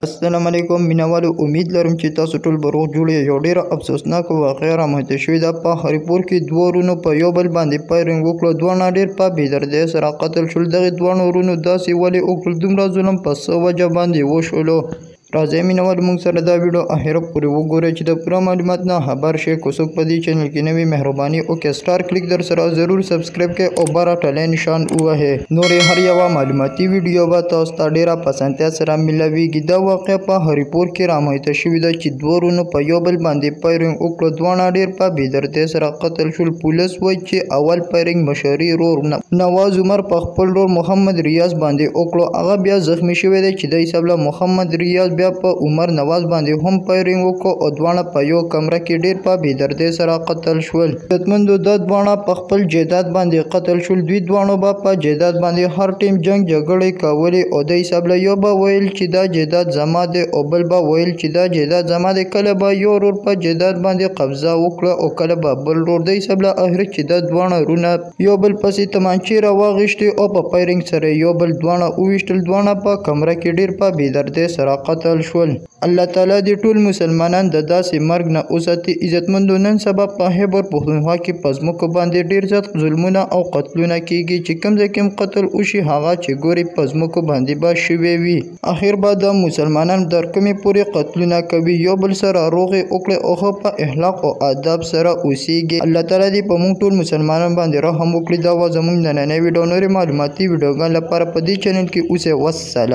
السلام علیکم مینوالو، امید لرم چې تاسو ټول به روغ جوړ یې. یو ډېره افسوسناکه واقعه رامنځته شوې ده. په هریپور کې دوه ورونو په یو بل باندې فایرنګ وکړه. دواړه ډېر په بېدردۍ سره قتل شول. دغې دواړو ورونو داسې ولې وکړل؟ دومره ظلم په څه وجه باندې وشولو؟ راځئ مینوالو موږ سره دا ویډیو اخره پورې وګورئ چې د پوره معلومات نه خبر شئ. که څوک په دې چینل کې نوی مهرباني وکړئ سټار کلیک در سره ضرور سبسکرایب کړئ او بره ټلی نشان ووهئ. نورې هر یوه معلوماتي ویډیو به تاسو ته ډېره په اسانتیا سره میلاویږي. دا واقعه په هریپور کې رامنځته شوې ده چې دوه ورونو په یو بل باندې فایرنګ وکړه. دواړه ډېر په بېدردۍ سره قتل شول. پولیس وایي چې اول فایرنګ مشري ورور نواز عمر په خپل ورور محمد ریاض باندې وکړو. هغه بیا زخمی شوی دی چې د حساب له محمد ریاض بیا په عمر نواز باندې هم فایرنګ وکړو او دواړه په یو کمره کې ډېر په بېدردۍ سره قتل شول. عزتمندو دا دواړه په خپل جایداد باندې قتل شول. دوی دواړو به په جایداد باندې هر ټیم جنګ جګړې کولې او د حساب له یو به ویل چې دا جایداد زما دی او بل به ویل چې دا جایداد زما دی. کله به یو ورور په جایداد باندې قبضه وکړه او کله به بل ورور. د حساب له اخر چې دا دواړه ورونه یو بل پسې تمانچې راواغېستې او په فایرنګ سره یو بل دواړه وویشتل. دواړه په کمره کې ډېر په بېدردۍ سره قتل شول. الله تعالی دې ټول مسلمانان د داسې مرګ نه وساتي. عزتمندو نن سبا په خیبر پښتونخوا کې په ځمکو باندې ډېر زیات ظلمونه او قتلونه کېږي. چې کوم ځای کې قتل وشي هغه چې ګوري په ځمکو باندې به شوی وي. اخر به د مسلمانانو در کومې پورې قتلونه کوي. یو بل سره روغې وکړئ او ښه په اخلاق او آداب سره اوسیږي. الله تعالی دې په موږ ټول مسلمانانو باندې رحم وکړي. دا وه زموږ نننۍ ویډیو. نورې معلوماتي ویډیوګانو لپاره په دې چینل کې اوسئ. والسلام.